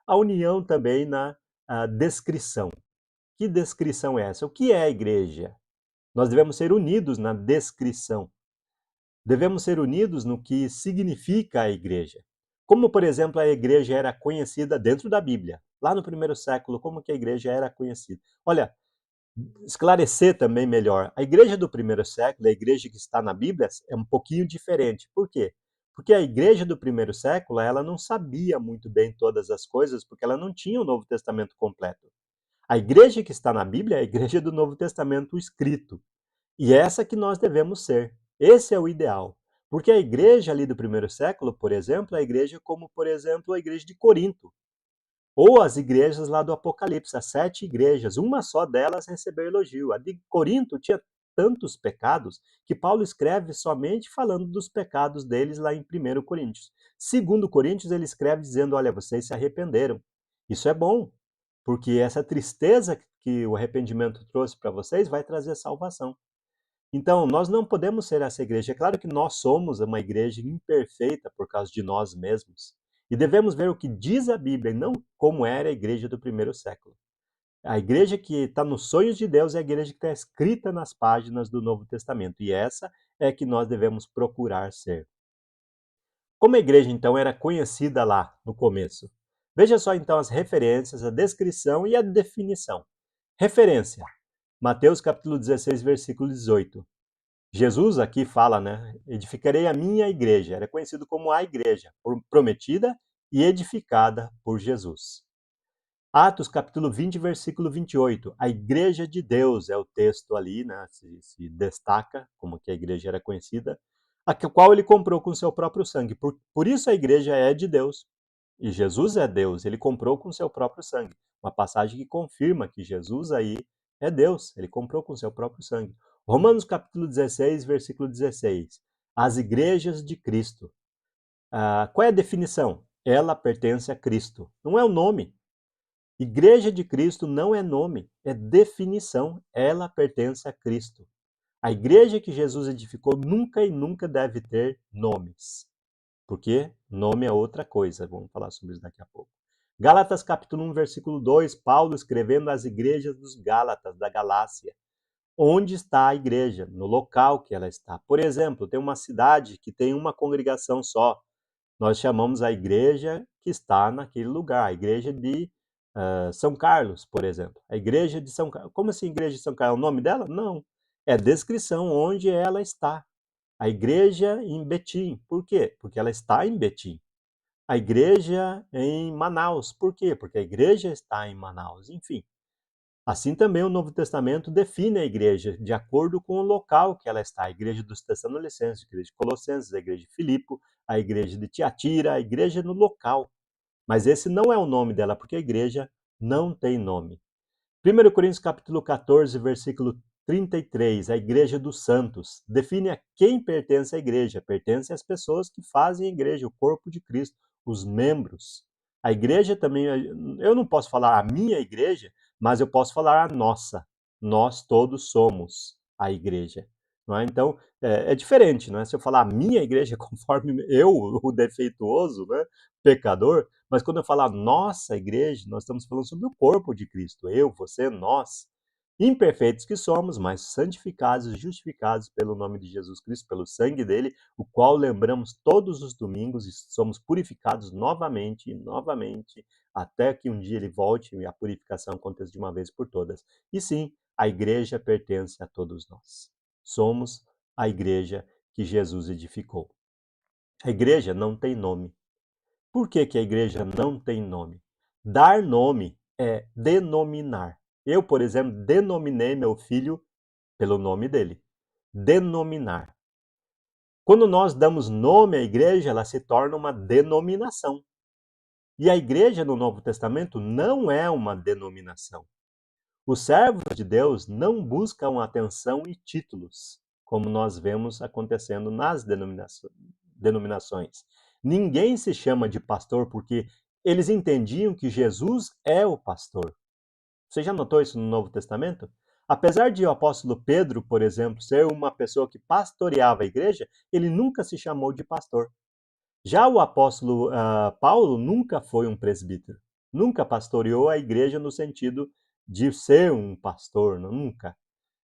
A união também na descrição. Que descrição é essa? O que é a igreja? Nós devemos ser unidos na descrição. Devemos ser unidos no que significa a igreja. Como, por exemplo, a igreja era conhecida dentro da Bíblia. Lá no primeiro século, como que a igreja era conhecida? Olha, esclarecer também melhor. A igreja do primeiro século, a igreja que está na Bíblia, é um pouquinho diferente. Por quê? Porque a igreja do primeiro século, ela não sabia muito bem todas as coisas, porque ela não tinha o Novo Testamento completo. A igreja que está na Bíblia é a igreja do Novo Testamento escrito. E essa que nós devemos ser. Esse é o ideal. Porque a igreja ali do primeiro século, por exemplo, é a igreja como, por exemplo, a igreja de Corinto. Ou as igrejas lá do Apocalipse, as 7 igrejas, uma só delas recebeu elogio. A de Corinto tinha tantos pecados que Paulo escreve somente falando dos pecados deles lá em 1 Coríntios. Segundo Coríntios, ele escreve dizendo, olha, vocês se arrependeram. Isso é bom, porque essa tristeza que o arrependimento trouxe para vocês vai trazer salvação. Então, nós não podemos ser essa igreja. É claro que nós somos uma igreja imperfeita por causa de nós mesmos. E devemos ver o que diz a Bíblia e não como era a igreja do primeiro século. A igreja que está nos sonhos de Deus é a igreja que está escrita nas páginas do Novo Testamento. E essa é que nós devemos procurar ser. Como a igreja, então, era conhecida lá no começo? Veja só, então, as referências, a descrição e a definição. Referência. Mateus capítulo 16, versículo 18. Jesus aqui fala, né? Edificarei a minha igreja. Era conhecido como a igreja, prometida e edificada por Jesus. Atos capítulo 20, versículo 28. A igreja de Deus é o texto ali, né? Se destaca como que a igreja era conhecida, a qual ele comprou com seu próprio sangue. Por isso a igreja é de Deus. E Jesus é Deus, ele comprou com seu próprio sangue. Uma passagem que confirma que Jesus aí é Deus, ele comprou com seu próprio sangue. Romanos capítulo 16, versículo 16. As igrejas de Cristo. Qual é a definição? Ela pertence a Cristo. Não é o nome. Igreja de Cristo não é nome, é definição. Ela pertence a Cristo. A igreja que Jesus edificou nunca e nunca deve ter nomes. Porque nome é outra coisa. Vamos falar sobre isso daqui a pouco. Gálatas capítulo 1, versículo 2, Paulo escrevendo às igrejas dos Gálatas, da Galácia. Onde está a igreja? No local que ela está. Por exemplo, tem uma cidade que tem uma congregação só. Nós chamamos a igreja que está naquele lugar, a igreja de São Carlos, por exemplo. A igreja de São Carlos. Como assim igreja de São Carlos? É o nome dela? Não. É a descrição onde ela está. A igreja em Betim. Por quê? Porque ela está em Betim. A igreja em Manaus. Por quê? Porque a igreja está em Manaus. Enfim. Assim também o Novo Testamento define a igreja de acordo com o local que ela está. A igreja dos Tessalonicenses, a igreja de Colossenses, a igreja de Filipe, a igreja de Tiatira, a igreja no local. Mas esse não é o nome dela, porque a igreja não tem nome. 1 Coríntios capítulo 14, versículo 33, a igreja dos santos, define a quem pertence a igreja. Pertence às pessoas que fazem a igreja, o corpo de Cristo, os membros. A igreja também, eu não posso falar a minha igreja, mas eu posso falar a nossa. Nós todos somos a igreja. Não é? Então, é diferente, não é? Se eu falar a minha igreja, conforme eu, o defeituoso, né, pecador, mas quando eu falar nossa igreja, nós estamos falando sobre o corpo de Cristo. Eu, você, nós. Imperfeitos que somos, mas santificados e justificados pelo nome de Jesus Cristo, pelo sangue dele, o qual lembramos todos os domingos e somos purificados novamente e novamente, até que um dia ele volte e a purificação aconteça de uma vez por todas. E sim, a igreja pertence a todos nós. Somos a igreja que Jesus edificou. A igreja não tem nome. Por que que a igreja não tem nome? Dar nome é denominar. Eu, por exemplo, denominei meu filho pelo nome dele. Denominar. Quando nós damos nome à igreja, ela se torna uma denominação. E a igreja no Novo Testamento não é uma denominação. Os servos de Deus não buscam atenção e títulos, como nós vemos acontecendo nas denominações. Ninguém se chama de pastor porque eles entendiam que Jesus é o pastor. Você já notou isso no Novo Testamento? Apesar de o apóstolo Pedro, por exemplo, ser uma pessoa que pastoreava a igreja, ele nunca se chamou de pastor. Já o apóstolo Paulo nunca foi um presbítero, nunca pastoreou a igreja no sentido de ser um pastor, nunca.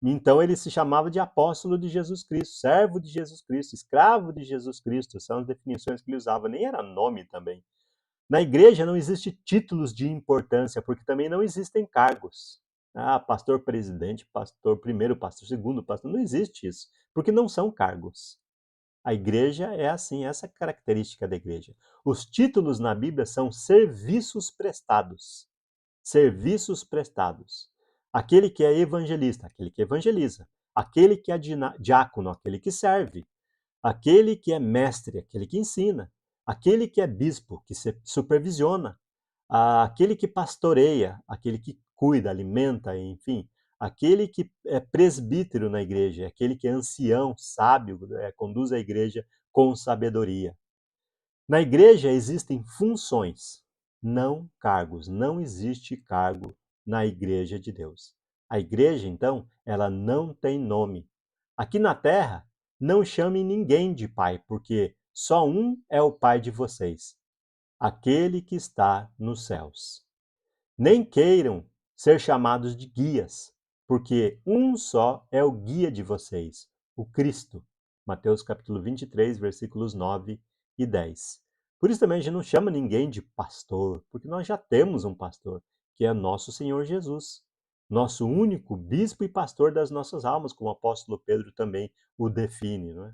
Então ele se chamava de apóstolo de Jesus Cristo, servo de Jesus Cristo, escravo de Jesus Cristo, são as definições que ele usava, nem era nome também. Na igreja não existe títulos de importância, porque também não existem cargos. Ah, pastor presidente, pastor primeiro, pastor segundo, pastor, não existe isso, porque não são cargos. A igreja é assim, essa é a característica da igreja. Os títulos na Bíblia são serviços prestados. Serviços prestados. Aquele que é evangelista, aquele que evangeliza. Aquele que é diácono, aquele que serve. Aquele que é mestre, aquele que ensina. Aquele que é bispo, que supervisiona. Aquele que pastoreia, aquele que cuida, alimenta, enfim. Aquele que é presbítero na igreja, aquele que é ancião, sábio, conduz a igreja com sabedoria. Na igreja existem funções, não cargos. Não existe cargo na igreja de Deus. A igreja, então, ela não tem nome. Aqui na terra, não chame ninguém de pai, porque só um é o pai de vocês, aquele que está nos céus. Nem queiram ser chamados de guias, porque um só é o guia de vocês, o Cristo. Mateus capítulo 23, versículos 9 e 10. Por isso também a gente não chama ninguém de pastor, porque nós já temos um pastor, que é nosso Senhor Jesus, nosso único bispo e pastor das nossas almas, como o apóstolo Pedro também o define, não é?